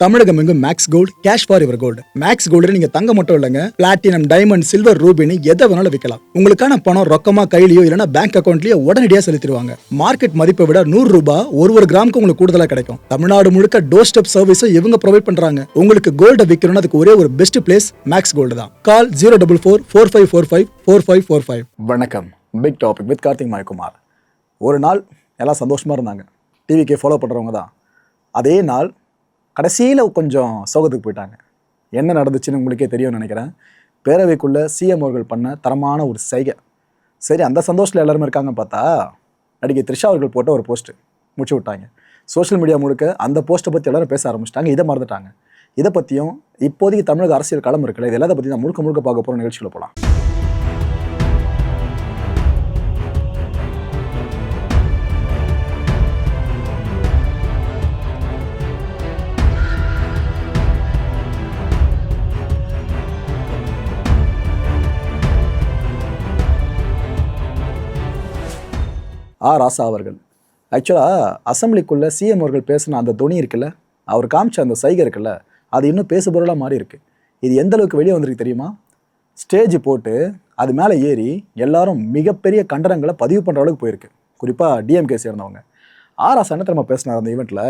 தமிழகம் எங்கும் Max Gold cash for your gold. Max Gold நீங்க தங்க மட்டும் இல்லைங்க, பிளாட்டினம், டைமண்ட், சில்வர், ரூபினி எதை வேணாலும் விற்கலாம். உங்களுக்கான பணம் ரொக்கமா கையிலயோ இல்லைன்னா பேங்க் அக்கௌண்ட்லயோ உடனடியாக செலுத்திடுவாங்க. மார்க்கெட் மதிப்பை விட 100 ரூபாய் ஒரு கிராமுக்கு உங்களுக்கு கூடுதலாக கிடைக்கும். தமிழ்நாடு முழுக்க டோர் ஸ்டெப் சர்வீஸும் இவங்க ப்ரொவைட் பண்றாங்க. உங்களுக்கு கோல்ட விற்கணும்னு அதுக்கு ஒரே ஒரு பெஸ்ட் பிளேஸ் மேக்ஸ் கோல்டு தான். கால் 04445454545. வணக்கம். Big topic with Karthik Mayakumar. ஒரு நாள் எல்லாம் சந்தோஷமா இருந்தாங்க. டிவிக்கு ஃபாலோ பண்றவங்க தான். அதே நாள் கடைசியில் கொஞ்சம் சோகத்துக்கு போயிட்டாங்க. என்ன நடந்துச்சுன்னு உங்களுக்கே தெரியும்னு நினைக்கிறேன். பேரவைக்குள்ளே சிஎம் அவர்கள் பண்ண தரமான ஒரு சைகை. சரி, அந்த சந்தோஷத்தில் எல்லாருமே இருக்காங்கன்னு பார்த்தா நடிகை த்ரிஷா அவர்கள் போட்ட ஒரு போஸ்ட்டு முடிச்சு விட்டாங்க. சோஷியல் மீடியா முழுக்க அந்த போஸ்ட்டை பற்றி எல்லாரும் பேச ஆரம்பிச்சிட்டாங்க. இதை மறந்துட்டாங்க. இதை பற்றியும் இப்போதைக்கு தமிழக அரசியல் களம் இருக்குல்ல, இது எல்லாத்தை பற்றி நான் முழுக்க பார்க்க போகிற நிகழ்ச்சியில் போகலாம். ராசா அவர்கள் ஆக்சுவலாக அசம்பிளிக்குள்ளே சிஎம் அவர்கள் பேசின அந்த துணி இருக்குல்ல, அவர் காமிச்ச அந்த சைகை இருக்குல்ல, அது இன்னும் பேசுபொருளாக மாறி இருக்குது. இது எந்த அளவுக்கு வெளியே வந்திருக்கு தெரியுமா? ஸ்டேஜ் போட்டு அது மேலே ஏறி எல்லாரும் மிகப்பெரிய கண்டனங்களை பதிவு பண்ணுற அளவுக்கு போயிருக்கு. குறிப்பாக டிஎம்கே சேர்ந்தவங்க. ராசா என்ன தெரியுமா பேசினார் அந்த ஈவெண்ட்டில்?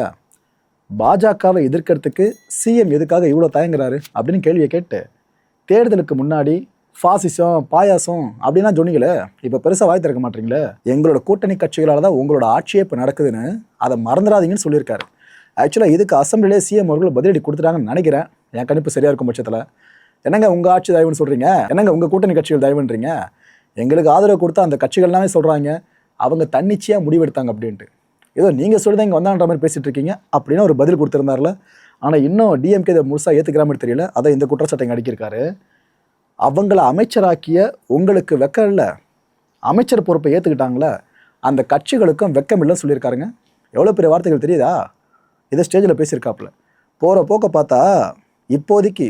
பாஜகவை எதிர்க்கிறதுக்கு சிஎம் எதுக்காக இவ்வளோ தயங்குறாரு அப்படின்னு கேள்வியை கேட்டு, தேர்தலுக்கு முன்னாடி ஃபாசிசம், பாயாசம் அப்படின்னா சொன்னீங்களே, இப்போ பெருசாக வாய் திறக்க மாட்டீங்களே, எங்களோட கூட்டணி கட்சிகளால் தான் உங்களோட ஆட்சியே இப்போ நடக்குதுன்னு அதை மறந்துடாதீங்கன்னு சொல்லியிருக்காரு. ஆக்சுவலாக இதுக்கு அசம்பிளிலே சிஎம் அவர்கள் பதிலடி கொடுத்துட்டாங்கன்னு நினைக்கிறேன். என் கணிப்பு சரியாக இருக்கும் பட்சத்தில். என்னங்க உங்கள் ஆட்சி தயவுன்னு சொல்கிறீங்க, என்னங்க உங்கள் கூட்டணி கட்சிகள் தயவுன்றீங்க, எங்களுக்கு ஆதரவு கொடுத்தா அந்த கட்சிகள்லாமே சொல்கிறாங்க அவங்க தன்னிச்சையாக முடிவெடுத்தாங்க அப்படின்ட்டு. ஏதோ நீங்கள் சொல்லுதான் இங்கே வந்தான்ற மாதிரி பேசிகிட்டு இருக்கீங்க அப்படின்னு ஒரு பதில் கொடுத்துருந்தார்ல. ஆனால் இன்னும் டிஎம்கே இதை முழுசாக ஏற்றுக்கிற மாதிரி தெரியல. அதை இந்த குற்றச்சாட்டை அடிக்கிருக்காரு. அவங்கள அமைச்சராக்கிய உங்களுக்கு வெக்கம் இல்லை, அமைச்சர் பொறுப்பை ஏற்றுக்கிட்டாங்களே அந்த கட்சிகளுக்கும் வெக்கம் இல்லைன்னு சொல்லியிருக்காருங்க. எவ்வளோ பெரிய வார்த்தைகள் தெரியுதா? இதை ஸ்டேஜில் பேசியிருக்காப்புல. போகிற போக்க பார்த்தா இப்போதைக்கு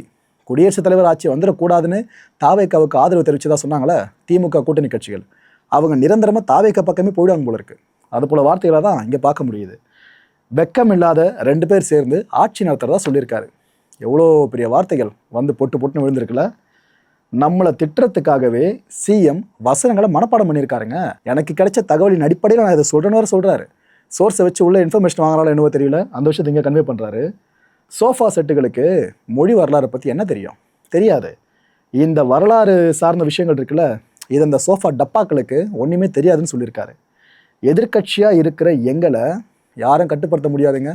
குடியரசுத் தலைவர் ஆட்சி வந்துடக்கூடாதுன்னு தாவேக்காவுக்கு ஆதரவு தெரிவிச்சதா சொன்னாங்களே திமுக கூட்டணி கட்சிகள், அவங்க நிரந்தரமாக தாவேக்கா பக்கமே போயிடுவாங்க போல இருக்குது. அதுபோல் வார்த்தைகளை தான் இங்கே பார்க்க முடியுது. வெக்கம் இல்லாத 2 பேர் சேர்ந்து ஆட்சி நடத்துகிறதா சொல்லியிருக்காரு. எவ்வளோ பெரிய வார்த்தைகள் வந்து பொட்டுன்னு விழுந்திருக்குல்ல. நம்மளை திட்டுறதுக்காகவே சிஎம் வசனங்களை மனப்பாடம் பண்ணியிருக்காருங்க. எனக்கு கிடைச்ச தகவலின் அடிப்படையில் நான் இதை சொல்கிறேன்னு சொல்கிறாரு. சோர்ஸை வச்சு உள்ள இன்ஃபர்மேஷன் வாங்கினாலும் என்னவோ தெரியல, அந்த விஷயத்தை இங்கே கன்வே பண்ணுறாரு. சோஃபா செட்டுகளுக்கு மொழி வரலாறு பற்றி என்ன தெரியும்? தெரியாது. இந்த வரலாறு சார்ந்த விஷயங்கள் இருக்குல்ல, இது இந்த சோஃபா டப்பாக்களுக்கு ஒன்றுமே தெரியாதுன்னு சொல்லியிருக்காரு. எதிர்கட்சியாக இருக்கிற எங்களை யாரும் கட்டுப்படுத்த முடியாதுங்க.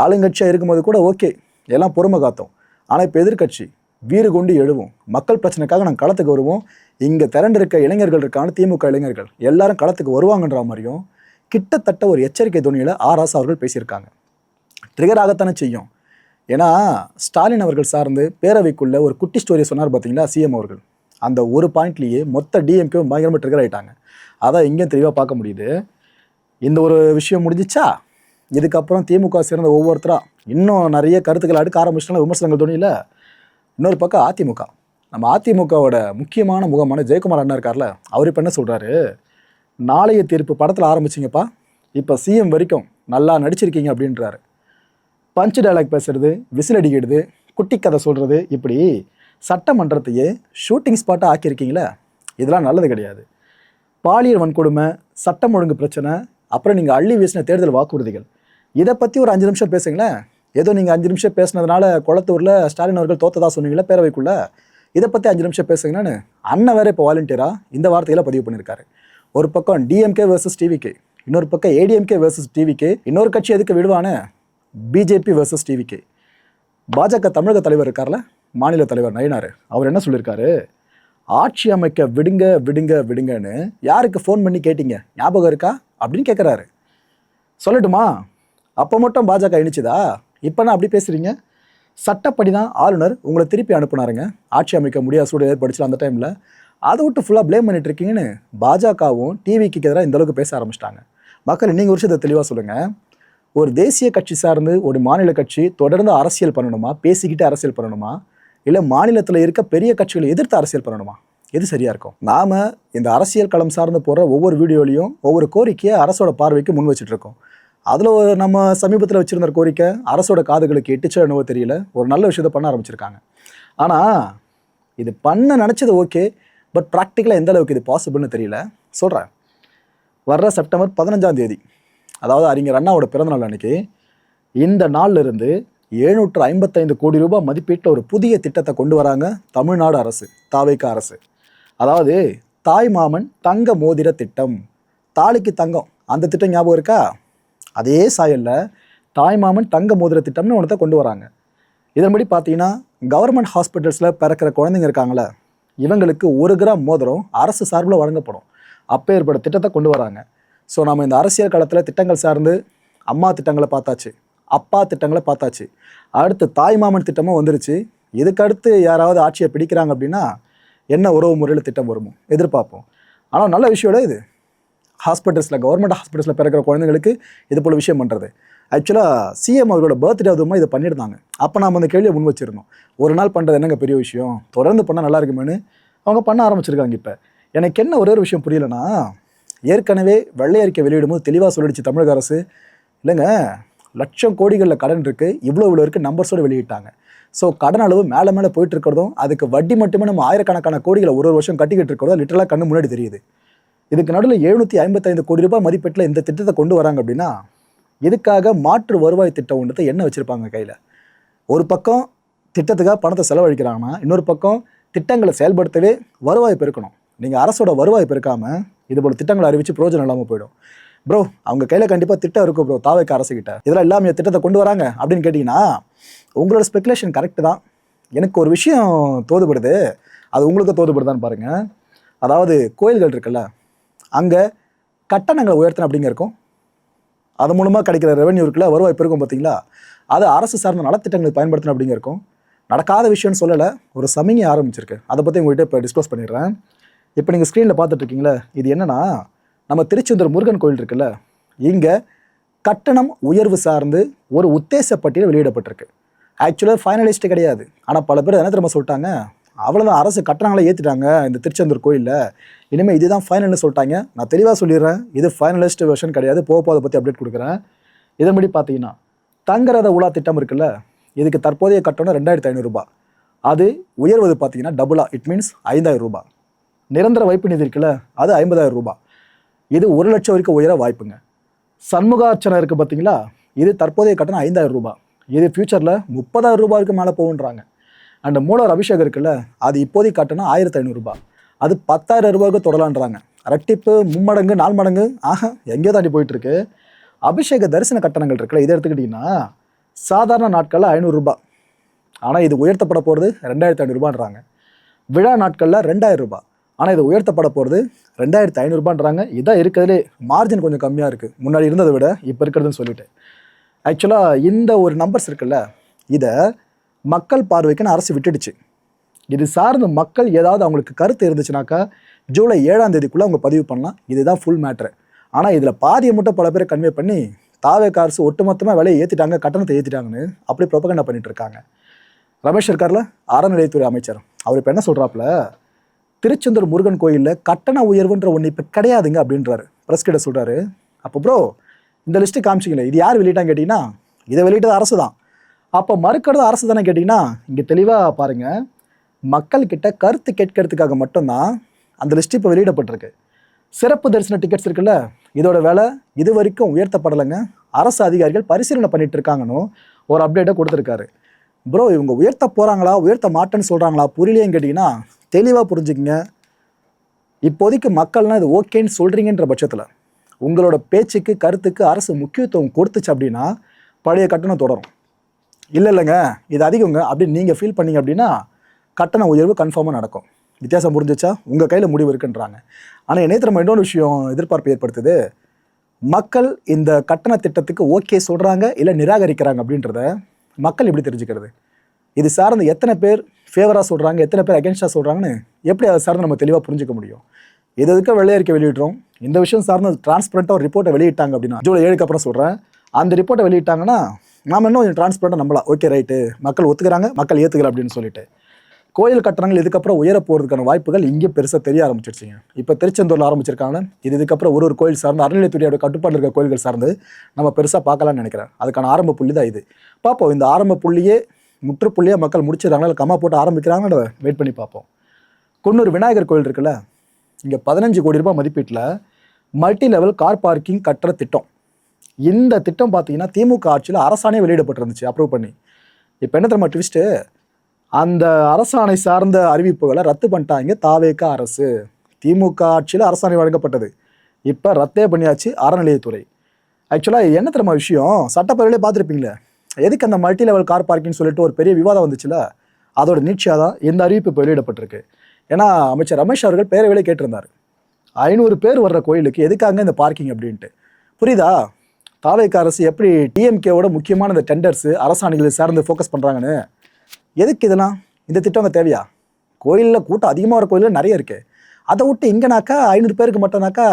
ஆளுங்கட்சியாக இருக்கும்போது கூட ஓகே, எல்லாம் பொறுமை காத்தோம். ஆனால் இப்போ எதிர்கட்சி வீறு கொண்டு எழுவோம், மக்கள் பிரச்சனைக்காக நாங்கள் களத்துக்கு வருவோம், இங்கே திரண்டு இருக்க இளைஞர்கள் இருக்கான திமுக இளைஞர்கள் எல்லாரும் களத்துக்கு வருவாங்கன்ற மாதிரியும் கிட்டத்தட்ட ஒரு எச்சரிக்கை துணியில் ராசா அவர்கள் பேசியிருக்காங்க. ட்ரிகர் ஆகத்தானே செய்யும். ஏன்னா ஸ்டாலின் அவர்கள் சார்ந்து பேரவைக்குள்ளே ஒரு குட்டி ஸ்டோரி சொன்னார் பார்த்தீங்களா சிஎம் அவர்கள். அந்த ஒரு பாயிண்ட்லேயே மொத்த டிஎம்கே பயங்கரமாக ட்ரிகர் ஆகிட்டாங்க. அதான் இங்கேயும் தெளிவாக பார்க்க முடியுது. இந்த ஒரு விஷயம் முடிஞ்சிச்சா, இதுக்கப்புறம் திமுக சேர்ந்த ஒவ்வொருத்தராக இன்னும் நிறைய கருத்துக்களை அடுக்க ஆரம்பிச்சிட்டாங்க விமர்சனங்கள் துணியில். இன்னொரு பக்கம் அதிமுக, நம்ம அதிமுகவோட முக்கியமான முகமான ஜெயக்குமார் அண்ணா இருக்கார்ல, அவர் இப்போ என்ன சொல்கிறாரு? நாளைய தீர்ப்பு படத்தில் ஆரம்பிச்சிங்கப்பா, இப்போ சிஎம் வரைக்கும் நல்லா நடிச்சிருக்கீங்க அப்படின்றாரு. பஞ்ச் டைலாக் பேசுறது, விசில் அடிக்கிறது, குட்டி கதை சொல்கிறது, இப்படி சட்டமன்றத்தையே ஷூட்டிங் ஸ்பாட்டாக ஆக்கியிருக்கீங்களே, இதெல்லாம் நல்லது கிடையாது. பாலியல் வன்கொடுமை, சட்டம் ஒழுங்கு பிரச்சனை, அப்புறம் நீங்கள் அள்ளி வீசின தேர்தல் வாக்குறுதிகள், இதை பற்றி ஒரு 5 நிமிஷம் பேசுங்களேன். ஏதோ நீங்கள் 5 நிமிஷம் பேசினதுனால குளத்தூரில் ஸ்டாலின் அவர்கள் தோத்ததா சொன்னீங்களா பேரவைக்குள்ளே, இதை பற்றி 5 நிமிஷம் பேசுங்கன்னு அண்ணன் வேறு இப்போ வாலண்டியராக இந்த வார்த்தைகளை பதிவு பண்ணியிருக்காரு. ஒரு பக்கம் டிஎம்கே வர்சஸ் டிவிகே, இன்னொரு பக்கம் ஏடிஎம்கே வர்சஸ் டிவிகே, இன்னொரு கட்சி எதுக்கு விடுவானே பிஜேபி வர்சஸ் டிவிகே. பாஜக தமிழக தலைவர் இருக்கார்ல, மாநில தலைவர் நயினார், அவர் என்ன சொல்லியிருக்காரு? ஆட்சி அமைக்க விடுங்க விடுங்க விடுங்கன்னு யாருக்கு ஃபோன் பண்ணி கேட்டீங்க, ஞாபகம் இருக்கா அப்படின்னு கேட்குறாரு. சொல்லட்டுமா? அப்போ மட்டும் பாஜக இணைச்சுதா? இப்போனா அப்படி பேசுகிறீங்க? சட்டப்படி தான் ஆளுநர் உங்களை திருப்பி அனுப்புனாருங்க. ஆட்சி அமைக்க முடியாத சூழல் ஏற்படுச்சு அந்த டைமில். அதை விட்டு ஃபுல்லாக ப்ளேம் பண்ணிட்டு இருக்கீங்கன்னு பாஜகவும் டிவிக்கு எதிராக இந்த அளவுக்கு பேச ஆரம்பிச்சிட்டாங்க. மக்கள் நீங்கள் ஒரு விஷயத்தை தெளிவாக சொல்லுங்கள். ஒரு தேசிய கட்சி சார்ந்து ஒரு மாநில கட்சி தொடர்ந்து அரசியல் பண்ணணுமா, பேசிக்கிட்டு அரசியல் பண்ணணுமா, இல்லை மாநிலத்தில் இருக்க பெரிய கட்சிகளை எதிர்த்து அரசியல் பண்ணணுமா? எது சரியாக இருக்கும்? நாம் இந்த அரசியல் களம் சார்ந்து போகிற ஒவ்வொரு வீடியோலையும் ஒவ்வொரு கோரிக்கையை அரசோட பார்வைக்கு முன் வச்சுட்டு இருக்கோம். அதில் ஒரு நம்ம சமீபத்தில் வச்சுருந்த கோரிக்கை அரசோட காதுகளுக்கு எட்டுச்சோ என்னவோ தெரியல, ஒரு நல்ல விஷயத்தை பண்ண ஆரம்பிச்சிருக்காங்க. ஆனால் இது பண்ண நினச்சது ஓகே, பட் ப்ராக்டிக்கலாக எந்த அளவுக்கு இது பாசிபிள்னு தெரியல. சொல்கிறேன். வர்ற செப்டம்பர் 15ஆம் தேதி, அதாவது அறிஞர் அண்ணாவோட பிறந்தநாள் அன்னைக்கு, இந்த நாள்ல இருந்து 755 கோடி ரூபாய் மதிப்பீட்டில் ஒரு புதிய திட்டத்தை கொண்டு வராங்க தமிழ்நாடு அரசு, தாவேகா அரசு. அதாவது தாய் மாமன் தங்க மோதிர திட்டம். தாலிக்கு தங்கம், அந்த திட்டம் ஞாபகம் இருக்கா? அதே சாயல்ல தாய் மாமன் தங்க மோதிர திட்டம்னு ஒன்றத்தை கொண்டு வராங்க. இதன்படி பார்த்தீங்கன்னா, கவர்மெண்ட் ஹாஸ்பிட்டல்ஸில் பிறக்கிற குழந்தைங்க இருக்காங்களே, இவங்களுக்கு 1 கிராம் மோதிரம் அரசு சார்பில் வழங்கப்படும். அப்போ ஏற்பட்ட திட்டத்தை கொண்டு வராங்க. ஸோ நம்ம இந்த அரசியல் காலத்தில் திட்டங்கள் சார்ந்து அம்மா திட்டங்களை பார்த்தாச்சு, அப்பா திட்டங்களை பார்த்தாச்சு, அடுத்து தாய் மாமன் திட்டமும் வந்துருச்சு. இதுக்கு அடுத்து யாராவது ஆட்சியை பிடிக்கிறாங்க அப்படின்னா என்ன உறவு முறையில் திட்டம் வருமோ எதிர்பார்ப்போம். ஆனால் நல்ல விஷயம் இது. ஹாஸ்பிட்டல்ஸில், கவர்மெண்ட் ஹாஸ்பிட்டல்ஸில் பிறக்கிற குழந்தைங்களுக்கு இது போல் விஷயம் பண்ணுறது. ஆக்சுவலாக சிஎம் அவர்களோட பர்த்டே அதுவுமா இதை பண்ணியிருந்தாங்க. அப்போ நாம் அந்த கேள்வியை முன் வச்சுருந்தோம், ஒரு நாள் பண்ணுறது என்னங்க பெரிய விஷயம், தொடர்ந்து பண்ணால் நல்லா இருக்குமேனு அவங்க பண்ண ஆரம்பிச்சிருக்காங்க. இப்போ எனக்கு என்ன ஒரே ஒரு விஷயம் புரியலன்னா, ஏற்கனவே வெள்ளை அறிக்கை வெளியிடும்போது தெளிவாக சொல்லிடுச்சு தமிழக அரசு, இல்லைங்க லட்சம் கோடிகளில் கடன் இருக்குது, இவ்வளோ இருக்குது நம்பர்ஸோடு வெளியிட்டாங்க. ஸோ கடன் அளவு மேலே மேலே போயிட்டு இருக்கிறதும், அதுக்கு வட்டி மட்டுமே நம்ம ஆயிரக்கணக்கான கோடிகளை ஒரு வருஷம் கட்டிக்கிட்டு இருக்கிறதும் லிட்டரலாக கண்ணு முன்னாடி தெரியுது. இதுக்கு நடுவில் 755 கோடி ரூபாய் மதிப்பீட்டில் இந்த திட்டத்தை கொண்டு வராங்க அப்படின்னா, இதுக்காக மாற்று வருவாய் திட்டம் ஒன்றத்தை என்ன வச்சுருப்பாங்க கையில்? ஒரு பக்கம் திட்டத்துக்காக பணத்தை செலவழிக்கிறாங்கன்னா, இன்னொரு பக்கம் திட்டங்களை செயல்படுத்தவே வருவாய் பெருக்கணும். நீங்கள் அரசோட வருவாய் பெருக்காமல் இது போல் திட்டங்களை அறிவித்து பிரயோஜனம் இல்லாமல் போயிடும். ப்ரோ, அவங்க கையில் கண்டிப்பாக திட்டம் இருக்கும் ப்ரோ, தாவேகா அரசுகிட்ட. இதெல்லாம் இல்லாமல் திட்டத்தை கொண்டு வராங்க அப்படின்னு கேட்டிங்கன்னா, உங்களோட ஸ்பெகுலேஷன் கரெக்டு தான். எனக்கு ஒரு விஷயம் தோதுபடுது, அது உங்களுக்கு தோதுபடுதான்னு பாருங்கள். அதாவது கோயில்கள் இருக்குல்ல, அங்கே கட்டணங்களை உயர்த்தணும் அப்படிங்க இருக்கும். அது மூலமாக கிடைக்கிற ரெவென்யூ இருக்குல்ல, வருவாய் பெருக்கும் பார்த்தீங்களா, அது அரசு சார்ந்த நலத்திட்டங்களுக்கு பயன்படுத்தணும் அப்படிங்க இருக்கும். நடக்காத விஷயம்னு சொல்லலை, ஒரு சமிங்கை ஆரம்பிச்சிருக்கு. அதை பற்றி உங்கள்கிட்ட இப்போ டிஸ்கஸ் பண்ணிடுறேன். இப்போ நீங்கள் ஸ்க்ரீனில் பார்த்துட்ருக்கீங்களே, இது என்னென்னா, நம்ம திருச்செந்தூர் முருகன் கோயில் இருக்குல்ல, இங்கே கட்டணம் உயர்வு சார்ந்து ஒரு உத்தேச பட்டியல் வெளியிடப்பட்டிருக்கு. ஆக்சுவலாக ஃபைனலிஸ்ட்டு கிடையாது. ஆனால் பல பேர் என்ன தெரியுமா சொல்லிட்டாங்க, அவ்வளோதான் அரசு கட்டணங்களை ஏற்றிட்டாங்க இந்த திருச்செந்தூர் கோயிலில், இனிமேல் இதுதான் ஃபைனல்னு சொல்லிட்டாங்க. நான் தெளிவாக சொல்லிடுறேன், இது ஃபைனலிஸ்ட் வெர்ஷன் கிடையாது, போக அதை பற்றி அப்டேட் கொடுக்குறேன். இதன்படி பார்த்தீங்கன்னா, தங்கரத உலா திட்டம் இருக்குல்ல, இதுக்கு தற்போதைய கட்டணம் 2500 ரூபாய். அது உயர்வது பார்த்தீங்கன்னா டபுளாக, இட் மீன்ஸ் 5000 ரூபாய். நிரந்தர வைப்பு நிதி இருக்குல்ல, அது 50000 ரூபாய். இது 1 லட்சம் வரைக்கும் உயர வாய்ப்புங்க. சண்முகார்ச்சனை இருக்குது பார்த்தீங்களா, இது தற்போதைய கட்டணம் 5000 ரூபாய். இது ஃபியூச்சரில் 30000 ரூபாய்க்கு மேலே போகுன்றாங்க. அண்ட் மூலவர் அபிஷேகம் இருக்குல்ல, அது இப்போதைக்கு கட்டணம் 1500 ரூபாய். அது 10000 ரூபாய்க்கு தொடலான்றாங்க. ரெட்டிப்பு, 3 மடங்கு 4 மடங்கு, எங்கேயோ தாண்டி போயிட்டுருக்கு. அபிஷேக தரிசன கட்டணங்கள் இருக்குல்ல, இதை எடுத்துக்கிட்டிங்கன்னா சாதாரண நாட்களில் 500 ரூபாய். ஆனால் இது உயர்த்தப்பட போகிறது 2500 ரூபான்றாங்க. விழா நாட்களில் 2000 ரூபாய். ஆனால் இது உயர்த்தப்பட போகிறது 2500 ரூபான்றாங்க. இதான் இருக்கிறதுலே மார்ஜின் கொஞ்சம் கம்மியாக இருக்குது, முன்னாடி இருந்ததை விட இப்போ இருக்கிறதுன்னு சொல்லிட்டு. ஆக்சுவலாக இந்த ஒரு நம்பர்ஸ் இருக்குல்ல, இதை மக்கள் பார்வைக்குன்னு அரசு விட்டுடுச்சு. இது சார்ந்த மக்கள் ஏதாவது அவங்களுக்கு கருத்து இருந்துச்சுனாக்கா ஜூலை 7ஆம் தேதிக்குள்ளே அவங்க பதிவு பண்ணலாம். இதுதான் ஃபுல் மேட்ரு. ஆனால் இதில் பாதியை மட்டும் பல பேரை கன்வே பண்ணி தாவேகா அரசு ஒட்டுமொத்தமாக விலையை ஏற்றிட்டாங்க, கட்டணத்தை ஏற்றிட்டாங்கன்னு அப்படி ப்ரொபகண்டா பண்ணிட்டு இருக்காங்க. ரமேஷ் இருக்கார்ல, அறநிலையத்துறை அமைச்சர், அவர் இப்போ என்ன சொல்கிறாப்புல, திருச்செந்தூர் முருகன் கோயிலில் கட்டண உயர்வுன்ற ஒன்று இப்போ கிடையாதுங்க அப்படின்றாரு. ப்ரெஸ் கிட்ட சொல்கிறாரு. அப்போ ப்ரோ, இந்த லிஸ்ட்டு காமிச்சிங்களே, இது யார் வெளியிட்டான்னு கேட்டிங்கன்னா, இதை வெளியிட்டது அரசு தான். அப்போ மறுக்கிறது அரசு தானே கேட்டிங்கன்னா, இங்கே தெளிவாக பாருங்கள், மக்கள்கிட்ட கருத்து கேட்கறதுக்காக மட்டும்தான் அந்த லிஸ்ட் இப்போ வெளியிடப்பட்டிருக்கு. சிறப்பு தரிசன டிக்கெட்ஸ் இருக்குல்ல, இதோட விலை இது வரைக்கும் உயர்த்தப்படலைங்க. அரசு அதிகாரிகள் பரிசீலனை பண்ணிட்டு இருக்காங்கன்னு ஒரு அப்டேட்டை கொடுத்துருக்காரு. ப்ரோ, இவங்க உயர்த்த போகிறாங்களா, உயர்த்த மாட்டேன்னு சொல்கிறாங்களா, புரியலையேன்னு கேட்டிங்கன்னா தெளிவாக புரிஞ்சுக்கங்க. இப்போதைக்கு மக்கள்லாம் இது ஓகேன்னு சொல்கிறீங்கன்ற பட்சத்தில் உங்களோட பேச்சுக்கு, கருத்துக்கு அரசு முக்கியத்துவம் கொடுத்துச்சு அப்படின்னா பழைய கட்டணம் தொடரும். இல்லைங்க இது அதிகங்க அப்படின்னு நீங்கள் ஃபீல் பண்ணீங்க அப்படின்னா கட்டண உயர்வு கன்ஃபார்மாக நடக்கும். வித்தியாசம் புரிஞ்சிச்சா? உங்கள் கையில் முடிவு இருக்குன்றாங்க. ஆனால் என்னை நம்ம இன்னொரு விஷயம் எதிர்பார்ப்பு ஏற்படுத்துது. மக்கள் இந்த கட்டண திட்டத்துக்கு ஓகே சொல்கிறாங்க இல்லை நிராகரிக்கிறாங்க அப்படின்றத மக்கள் எப்படி தெரிஞ்சுக்கிறது? இது சார்ந்து எத்தனை பேர் ஃபேவராக சொல்கிறாங்க, எத்தனை பேர் அகேன்ஸ்டாக சொல்கிறாங்கன்னு எப்படி அதை சார்ந்து நம்ம தெளிவாக புரிஞ்சிக்க முடியும்? இதுக்கு வெள்ளை அறிக்கை வெளியிடுறோம். இந்த விஷயம் சார்ந்து டிரான்ஸ்பரண்ட்டாக ஒரு ரிப்போர்ட்டை வெளியிட்டாங்க அப்படின்னா, ஜூலை 7க்கு அப்புறம் சொல்கிறேன், அந்த ரிப்போர்ட்டை வெளியிட்டாங்கன்னா நாம் இன்னும் கொஞ்சம் டிரான்ஸ்பரண்ட்டாக நம்பலாம். ஓகே ரைட்டு, மக்கள் ஒத்துக்கிறாங்க, மக்கள் ஏற்றுக்கல அப்படின்னு சொல்லிட்டு. கோயில் கட்டணங்கள் இதுக்கப்புறம் உயர போகிறதுக்கான வாய்ப்புகள் இங்கே பெருசாக தெரிய ஆரம்பிச்சிருச்சிங்க. இப்போ திருச்செந்தூரில் ஆரம்பிச்சிருக்காங்க. இதுக்கப்புறம் ஒரு கோயில் சார்ந்து அறநிலையத்துறையோட கட்டுப்பாடு இருக்க கோயில்கள் சார்ந்து நம்ம பெருசாக பார்க்கலாம்னு நினைக்கிறேன். அதுக்கான ஆரம்ப புள்ளி தான் இது. பார்ப்போம், இந்த ஆரம்ப புள்ளியே முற்றுப்புள்ளியாக மக்கள் முடிச்சிடறாங்களா, இல்லை கம்மா போட்டு ஆரம்பிக்கிறாங்கன்னு வெயிட் பண்ணி பார்ப்போம். குன்னூர் விநாயகர் கோயில் இருக்குல்ல, இங்கே 15 கோடி ரூபாய் மதிப்பீட்டில் மல்டி லெவல் கார் பார்க்கிங் கட்டுற திட்டம். இந்த திட்டம் பார்த்தீங்கன்னா திமுக ஆட்சியில் அரசாணை வெளியிடப்பட்டிருந்துச்சு, அப்ரூவ் பண்ணி. இப்போ என்ன தெரியுமா ட்விஸ்ட்டு, அந்த அரசாணை சார்ந்த அறிவிப்புகளை ரத்து பண்ணிட்டாங்க தாவேக அரசு. திமுக ஆட்சியில் அரசாணை வழங்கப்பட்டது, இப்போ ரத்தே பண்ணியாச்சு அறநிலையத்துறை. ஆக்சுவலாக என்ன தெரியுமா விஷயம், சட்டப்பேரவையிலே பார்த்துருப்பீங்களே, எதுக்கு அந்த மல்டி லெவல் கார் பார்க்கிங்னு சொல்லிட்டு ஒரு பெரிய விவாதம் வந்துச்சுல, அதோட நீட்சியாக தான் இந்த அறிவிப்பு இப்போ வெளியிடப்பட்டிருக்கு. ஏன்னா அமைச்சர் ரமேஷ் அவர்கள் பேரவையிலே கேட்டிருந்தார், 500 பேர் வர்ற கோயிலுக்கு எதுக்காக இந்த பார்க்கிங் அப்படின்ட்டு. புரியுதா, தாவேக அரசு எப்படி டிஎம்கேவோட முக்கியமான இந்த டெண்டர்ஸு அரசாணைகளை சார்ந்து ஃபோக்கஸ் பண்ணுறாங்கன்னு. எதுக்கு இதெல்லாம், இந்த திட்டங்க தேவையா? கோயிலில் கூட்டம் அதிகமாக வர கோயிலில் நிறைய இருக்குது, அதை விட்டு இங்கேனாக்கா 500 பேருக்கு மட்டும்னாக்கா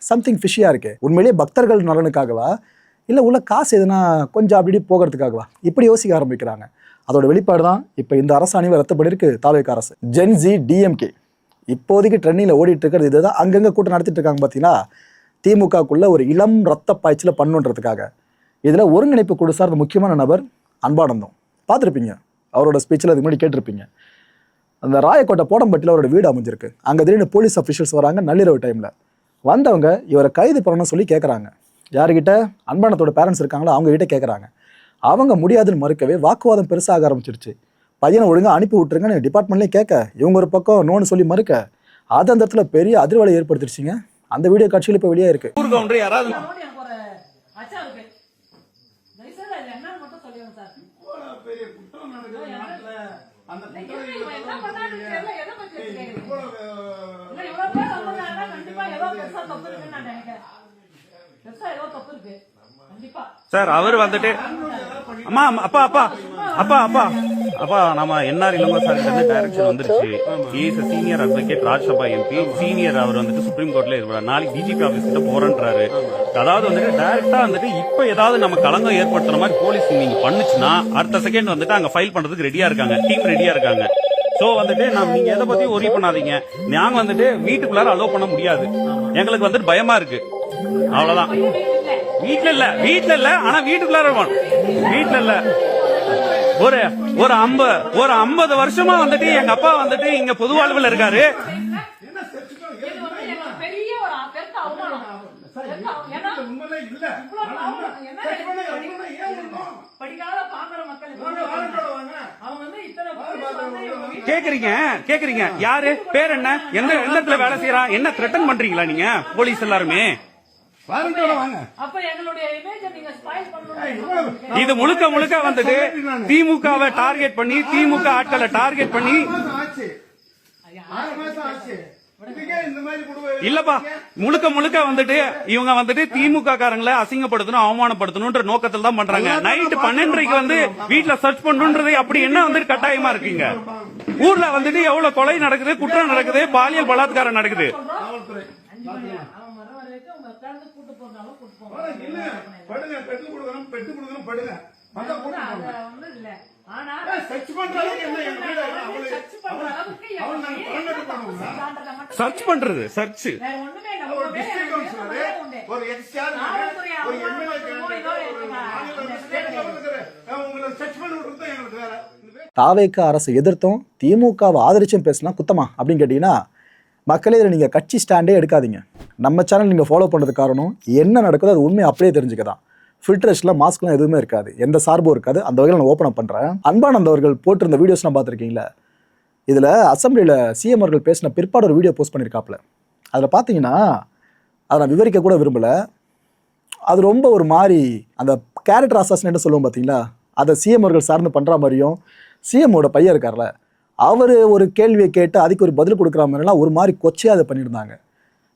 சம்திங் ஃபிஷியாக இருக்குது. உண்மையிலேயே பக்தர்கள் நலனுக்காகவா, இல்லை உள்ள காசு எதுனா கொஞ்சம் அப்படி போகிறதுக்காகவா, இப்படி யோசிக்க ஆரம்பிக்கிறாங்க. அதோட வெளிப்பாடு தான் இப்போ இந்த அரசாணையை ரத்து பண்ணியிருக்கு தாவேக அரசு. ஜென்சி டிஎம்கே இப்போதைக்கு ட்ரெண்டிங்கில் ஓடிட்டு இருக்கிறது இதுதான். அங்கங்கே கூட்டம் நடத்திட்டு இருக்காங்க பார்த்தீங்கன்னா, திமுகக்குள்ள ஒரு இளம் ரத்த பாய்ச்சல பண்ணுன்றதுக்காக. இதில் ஒருங்கிணைப்பு குழு சார்ந்த முக்கியமான நபர் அன்பானந்தம், பார்த்துருப்பீங்க, அவரோட ஸ்பீச்சில் அதுக்கு முன்னாடி கேட்டிருப்பீங்க. அந்த ராயக்கோட்டை போடம்பட்டியில் அவரோட வீடு அமைஞ்சிருக்கு. அங்கே திடீர்னு போலீஸ் அஃபிஷியல்ஸ் வராங்க நள்ளிரவு டைமில். வந்தவங்க இவரை கைது பண்ணணும்னு சொல்லி கேட்குறாங்க. யார்கிட்ட, அன்பானத்தோட பேரண்ட்ஸ் இருக்காங்களோ அவங்ககிட்ட கேட்குறாங்க. அவங்க முடியாதுன்னு மறுக்கவே வாக்குவாதம் பெருசாக ஆரம்பிச்சிருச்சு. பையனை ஒழுங்காக அனுப்பி விட்டுருங்கன்னு டிபார்ட்மெண்ட்லேயும் கேட்க, இவங்க ஒரு பக்கம் நோன்னு சொல்லி மறுக்க, அது அந்த இடத்துல பெரிய அதிர்வலை ஏற்படுத்திருச்சிங்க. அந்த வீடியோ காட்சியில் இப்போ வெளியே இருக்கு. சார் அவர் வந்துட்டு அம்மா அப்பா அப்பா அப்பா அப்பா அப்பா நம்ம என்ஆர் இளங்கோ சார் டைரக்ஷன் வந்துருச்சு. Is senior advocate Rajya Sabha MP senior. அவர் வந்துட்டு சுப்ரீம் கோர்ட்ல இருக்கிறார். நாளைக்கு டிஜிபி ஆபீஸ் கிட்ட போறன்றாரு. அதாவது வந்துட்டு டைரக்டா வந்துட்டு இப்ப ஏதாவது நம்ம களங்கம் ஏற்படுத்துற மாதிரி போலீஸ் நீங்க பண்ணுச்சுன்னா அடுத்த செகண்ட் வந்துட்டு அங்க ஃபைல் பண்றதுக்கு ரெடியா இருக்காங்க, டீம் ரெடியா இருக்காங்க. சோ வந்துட்டு நீங்க எதை பத்தி ஒரி பண்ணாதீங்க. நாங்க வந்துட்டு வீட்டுக்குள்ளார அலோவ் பண்ண முடியாது, எங்களுக்கு வந்துட்டு பயமா இருக்கு, அவ்வளவுதான். வீட்டுல இல்ல ஆனா வீட்டுக்குள்ளார வீட்டுல இல்ல. ஒரு 50 வருஷமா வந்துட்டு எங்க அப்பா வந்துட்டு இங்க பொது வாழ்வுல இருக்காரு. கேக்குறீங்க யாரு பேர் என்ன, எந்த இடத்துல வேலை செய்யறா, என்ன த்ரெட்டன் பண்றீங்களா நீங்க போலீஸ் எல்லாருமே? இது முழுக்க வந்துட்டு திமுகவை டார்கெட் பண்ணி, திமுக ஆட்களை டார்கெட் பண்ணி இல்லப்பா, முழுக்க வந்துட்டு இவங்க வந்துட்டு திமுக காரங்களை அசிங்கப்படுத்தணும், அவமானப்படுத்தணும்ன்ற நோக்கத்தில் தான் பண்றாங்க. நைட் 12:30 வந்து வீட்டுல சர்ச் பண்ணுன்றது அப்படி என்ன வந்துட்டு கட்டாயமா இருக்குங்க? ஊர்ல வந்துட்டு எவ்வளவு கொலை நடக்குது, குற்றம் நடக்குது, பாலியல் பலாத்காரம் நடக்குது. சர்ச் பண்றது சர்ச் தாவேக அரசு எதிர்த்தும் திமுகவை ஆதரிச்சும் பேசினா குத்தமா அப்படின்னு கேட்டீங்கன்னா, மக்களே இதில் நீங்கள் கட்சி ஸ்டாண்டே எடுக்காதீங்க. நம்ம சேனல் நீங்கள் ஃபாலோ பண்ணுறது காரணம் என்ன நடக்குதோ அது உண்மையை அப்படியே தெரிஞ்சுக்கதான். ஃபில்டரேஷனில் மாஸ்க்லாம் எதுவுமே இருக்காது, எந்த சார்பும் இருக்காது. அந்த வகையில் நான் ஓப்பன் பண்ணுறேன். அன்பானந்த அவர்கள் போட்டிருந்த வீடியோஸ்லாம் பார்த்துருக்கீங்களா? இதில் அசம்பிளியில் சிஎம் அவர்கள் பேசின பிற்பாடு ஒரு வீடியோ போஸ்ட் பண்ணியிருக்காப்புல. அதில் பார்த்தீங்கன்னா, அதை நான் விவரிக்க கூட விரும்பலை. அது ரொம்ப ஒரு மாதிரி அந்த கேரக்டர் அசாசினேட் சொல்லுவோம் பார்த்தீங்களா, அதை சிஎம் அவர்கள் சார்ந்து பண்ணுற மாதிரியும், சிஎம்மோட பையன் இருக்கார்ல அவர் ஒரு கேள்வியை கேட்டு அதுக்கு ஒரு பதில் கொடுக்குற மாதிரிலாம் ஒரு மாதிரி கொச்சையாக அதை பண்ணியிருந்தாங்க.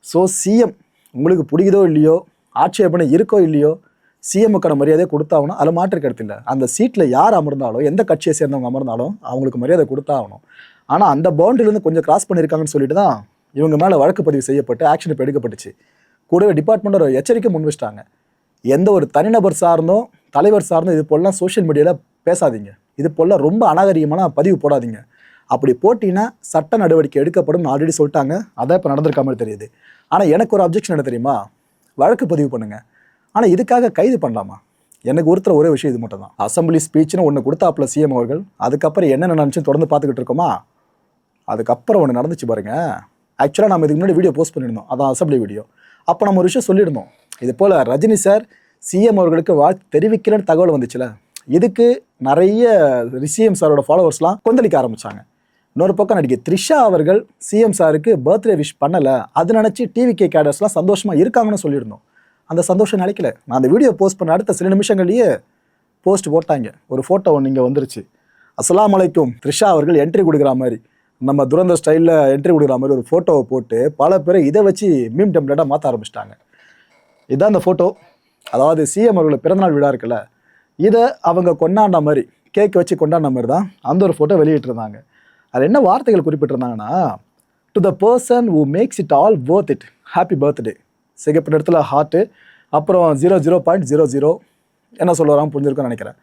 ஸோ சிஎம் உங்களுக்கு பிடிக்குதோ இல்லையோ, ஆட்சேபனை இருக்கோ இல்லையோ, சிஎம்முக்கான மரியாதையை கொடுத்தாகணும். அதில் மாற்று கருத்து இல்லை. அந்த சீட்டில் யார் அமர்ந்தாலும், எந்த கட்சியை சேர்ந்தவங்க அமர்ந்தாலும் அவங்களுக்கு மரியாதை கொடுத்தாகணும். ஆனால் அந்த பவுண்டரிலேருந்து கொஞ்சம் கிராஸ் பண்ணியிருக்காங்கன்னு சொல்லிட்டு தான் இவங்க மேலே வழக்கு பதிவு செய்யப்பட்டு ஆக்ஷன் இப்போ எடுக்கப்பட்டுச்சு. கூடவே டிபார்ட்மெண்ட் ஒரு எச்சரிக்கை முன் வச்சிட்டாங்க. எந்த ஒரு தனிநபர் சார்ந்தோ தலைவர் சார்ந்தோ இது போலலாம் சோஷியல் மீடியாவில் பேசாதீங்க, இது போல ரொம்ப அநாகரிகமான பதிவு போடாதீங்க. அப்படி போட்டினா சட்ட நடவடிக்கை எடுக்கப்படும் ஆல்ரெடி சொல்லிட்டாங்க. அதான் இப்போ நடந்திருக்க மாதிரி தெரியுது. ஆனால் எனக்கு ஒரு அப்ஜெக்ஷன் என்ன தெரியுமா, வழக்கு பதிவு பண்ணுங்க, ஆனால் இதுக்காக கைது பண்ணலாமா? எனக்கு ஒருத்தர் ஒரே விஷயம் இது மட்டும் தான். அசம்பிளி ஸ்பீச்னு ஒன்று கொடுத்தாப்புல சிஎம் அவர்கள், அதுக்கப்புறம் என்னென்ன நடந்துச்சுன்னு தொடர்ந்து பார்த்துக்கிட்டு இருக்கோமா. அதுக்கப்புறம் ஒன்று நடந்துச்சு பாருங்க. ஆக்சுவலாக நம்ம இதுக்கு முன்னாடி வீடியோ போஸ்ட் பண்ணியிருந்தோம், அதான் அசம்பிளி வீடியோ. அப்போ நம்ம ஒரு விஷயம் சொல்லியிருந்தோம், இது போல் ரஜினி சார் சிஎம் அவர்களுக்கு வாழ்த்து தெரிவிக்கலன்னு தகவல் வந்துச்சுல. இதுக்கு நிறைய சிஎம் சாரோட ஃபாலோவர்ஸ்லாம் கொந்தளிக்க ஆரம்பித்தாங்க. இன்னொரு பக்கம் நடிகை த்ரிஷா அவர்கள் சிஎம் சாருக்கு பர்த்டே விஷ் பண்ணலை, அது நினச்சி டிவிகே கேடர்ஸ்லாம் சந்தோஷமாக இருக்காங்கன்னு சொல்லியிருந்தோம். அந்த சந்தோஷம் நினைக்கல. நான் அந்த வீடியோ போஸ்ட் பண்ண அடுத்த சில நிமிஷங்கள்லேயே போஸ்ட் போட்டாங்க. ஒரு ஃபோட்டோ ஒன்று இங்கே வந்துருச்சு. அஸ்ஸலாமு அலைக்கும் த்ரிஷா அவர்கள் என்ட்ரி கொடுக்குற மாதிரி, நம்ம துரந்த ஸ்டைலில் என்ட்ரி கொடுக்குற மாதிரி ஒரு ஃபோட்டோவை போட்டு பல பேர் இதை வச்சு மீம் டெம்ப்ளேட்டாக மாற்ற ஆரம்பிச்சிட்டாங்க. இதுதான் அந்த ஃபோட்டோ. அதாவது சிஎம் அவர்களோட பிறந்தநாள் விழா இருக்குல்ல, இதை அவங்க கொண்டாடின மாதிரி, கேக் வச்சு கொண்டாடின மாதிரி தான் அந்த ஒரு ஃபோட்டோ வெளியிட்டிருந்தாங்க. அது என்ன வார்த்தைகள் குறிப்பிட்டிருந்தாங்கன்னா, to the person who makes it all worth it, happy birthday, சிகப்பு இடத்துல ஹார்ட்டு, அப்புறம் 00.00 என்ன சொல்ல வராமல் புரிஞ்சிருக்குன்னு நினைக்கிறேன்.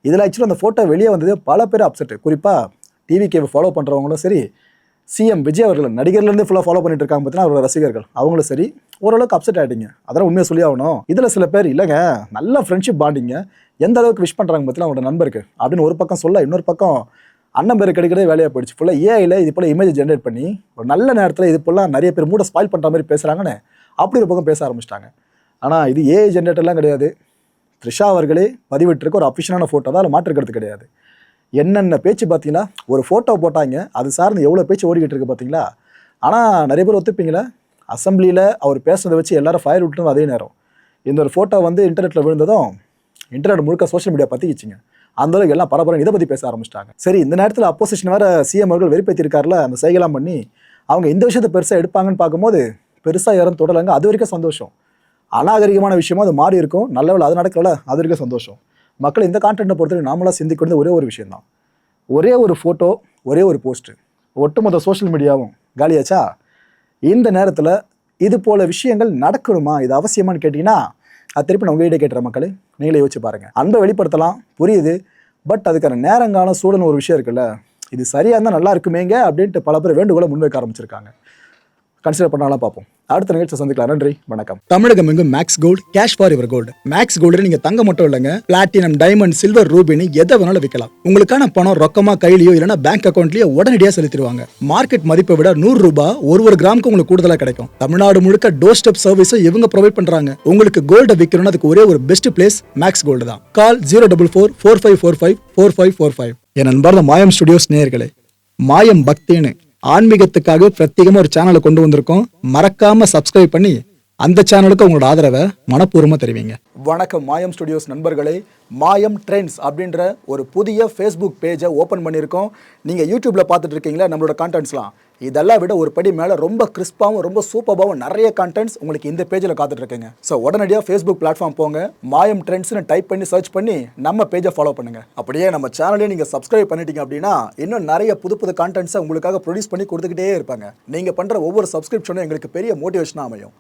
இதில் ஆக்சுவலாக அந்த ஃபோட்டோ வெளியே வந்தது பல பேர் அப்செட்டு. குறிப்பாக டிவிகேவை ஃபாலோ பண்ணுறவங்களும் சரி, சிஎம் விஜய் அவர்கள் நடிகர்லேருந்து ஃபுல்லாக ஃபாலோ பண்ணிட்டு இருக்காங்க பார்த்தீங்கன்னா அவரோட ரசிகர்கள், அவங்களும் சரி ஓரளவுக்கு அப்செட் ஆகிட்டீங்க. அதெல்லாம் உண்மையாக சொல்லி ஆகணும். இதில் சில பேர் இல்லைங்க நல்ல ஃப்ரெண்ட்ஷிப் பாண்டிங்க, எந்த அளவுக்கு விஷ் பண்ணுறாங்க பார்த்தீங்கன்னா அவங்களோட நண்பருக்கு அப்படின்னு ஒரு பக்கம் சொல்ல, இன்னொரு பக்கம் அண்ணன் பேர் கிடைக்கிறதே வேலையாக போயிடுச்சு. ஃபுல்லாக ஏஐயில் இது போல் இமேஜ் ஜென்ரேட் பண்ணி ஒரு நல்ல நேரத்தில் இது போல் நிறைய பேர் மூட ஸ்பாயில் பண்ணுற மாதிரி பேசுகிறாங்கன்னு அப்படி ஒரு பக்கம் பேச ஆரம்பிச்சிட்டாங்க. ஆனால் இது ஏஐ ஜென்ரேட்டர்லாம் கிடையாது. த்ரிஷா அவர்களே பதிவிட்டிருக்க ஒரு அஃபிஷியலான ஃபோட்டோ தான், அதில் மாற்றுக்கிறது கிடையாது. என்னென்ன பேச்சு பார்த்தீங்களா, ஒரு ஃபோட்டோ போட்டாங்க, அது சார்ந்து எவ்வளோ பேச்சு ஓடிக்கிட்டு இருக்கு பார்த்தீங்களா. ஆனால் நிறைய பேர் ஒத்துப்பீங்களா, அசம்பிளியில் அவர் பேசுறதை வச்சு எல்லாரும் ஃபயர் விட்டுருந்தோம். அதே நேரம் இந்த ஒரு ஃபோட்டோ வந்து இன்டர்நெட்டில் விழுந்ததும் இன்டர்நெட் முழுக்க சோஷியல் மீடியா பற்றிக்கிச்சிங்க. அந்தளவுக்கு எல்லாம் பரபரன்னு இதை பற்றி பேச ஆரம்பிச்சிட்டாங்க. சரி, இந்த நேரத்தில் அப்போசிஷன் வேறு சிஎம் அவர்கள் வெறுப்பேற்றிருக்காருல, அந்த சைகெல்லாம் பண்ணி அவங்க இந்த விஷயத்தை பெருசாக எடுப்பாங்கன்னு பார்க்கும்போது பெருசாக யாரும் தொடலைங்க. அது வரைக்கும் சந்தோஷம். அநாகரிகமான விஷயமா அது மாறி இருக்கும். நல்ல அது நடக்கல, அது வரைக்கும் சந்தோஷம். மக்கள் இந்த கான்டென்ட்டை பொறுத்தவரைக்கும் நாமளாக சிந்திக்கிறது ஒரே ஒரு விஷயம் தான். ஒரே ஒரு ஃபோட்டோ, ஒரே ஒரு போஸ்ட்டு, ஒட்டுமொத்த சோஷியல் மீடியாவும் காலியாச்சா? இந்த நேரத்தில் இது போல விஷயங்கள் நடக்கணுமா, இது அவசியமானு கேட்டிங்கன்னா அது திருப்பி நான் உங்ககிட்ட கேட்டுற மக்கள் நீங்களே யோசிச்சு பாருங்கள். அன்பை வெளிப்படுத்தலாம், புரியுது, பட் அதுக்கான நேரங்கால சூழல் ஒரு விஷயம் இருக்குல்ல, இது சரியாக இருந்தால் நல்லா இருக்குமேங்க அப்படின்ட்டு பல பேர் வேண்டுகோளை முன்வைக்க ஆரம்பிச்சிருக்காங்க. கன்சிடர் பண்ணாலும் பார்ப்போம். அடுத்த நிகழ்ச்சி சந்திக்கலாம். நன்றி, வணக்கம். தமிழகம் எங்கும் Max Gold, cash for your gold. Max Gold நீங்க தங்க மட்டும் இல்லைங்க, பிளாட்டினம், டைமண்ட், சில்வர், ரூபினி எதை வேணாலும் விற்கலாம். உங்களுக்கான பணம் ரொக்கமா கையிலயோ இல்லைன்னா பேங்க் அக்கௌண்ட்லயோ உடனடியாக செலுத்திடுவாங்க. மார்க்கெட் மதிப்பை விட 100 ரூபாய் ஒரு கிராமுக்கு உங்களுக்கு கூடுதலாக கிடைக்கும். தமிழ்நாடு முழுக்க டோர் ஸ்டெப் சர்வீஸும் இவங்க ப்ரொவைட் பண்றாங்க. உங்களுக்கு கோல்டை விற்கணும்னு அதுக்கு ஒரே ஒரு பெஸ்ட் பிளேஸ் மேக்ஸ் கோல்டு தான். கால் 04445454545. என் அன்பார்ந்த மாயம் ஸ்டுடியோஸ் நேயர்களே, மாயம் பக்தின்னு ஆன்மீகத்துக்காக பிரத்யேகமாக ஒரு சேனலை கொண்டு வந்திருக்கோம். மறக்காம சப்ஸ்கிரைப் பண்ணி அந்த சேனலுக்கு உங்களோட ஆதரவை மனப்பூர்வமாக தெரிவிங்க. வணக்கம் மாயம் ஸ்டுடியோஸ் நண்பர்களே. மாயம் ட்ரெண்ட்ஸ் அப்படின்ற ஒரு புதிய ஃபேஸ்புக் பேஜை ஓப்பன் பண்ணியிருக்கோம். நீங்கள் யூடியூப்பில் பார்த்துட்டு இருக்கீங்களா நம்மளோட கான்டென்ட்ஸ்லாம், இதெல்லாம் விட ஒரு படி மேலே ரொம்ப கிறிஸ்பாகவும் ரொம்ப சூப்பராகவும் நிறைய கான்டென்ட்ஸ் உங்களுக்கு இந்த பேஜில் காத்துட்ருக்குங்க. ஸோ உடனடியாக ஃபேஸ்புக் பிளாட்ஃபார்ம் போங்க, மாயம் ட்ரெண்ட்ஸ்னு டைப் பண்ணி சர்ச் பண்ணி நம்ம பேஜை ஃபாலோ பண்ணுங்கள். அப்படியே நம்ம சேனலையும் நீங்கள் சப்ஸ்கிரைப் பண்ணிட்டீங்க அப்படின்னா இன்னும் நிறைய புது கான்டென்ட்ஸை உங்களுக்காக ப்ரொடியூஸ் பண்ணி கொடுத்துக்கிட்டே இருப்பாங்க. நீங்கள் பண்ணுற ஒவ்வொரு சப்ஸ்கிரிப்ஷனும் எங்களுக்கு பெரிய மோட்டிவேஷனாக அமையும்.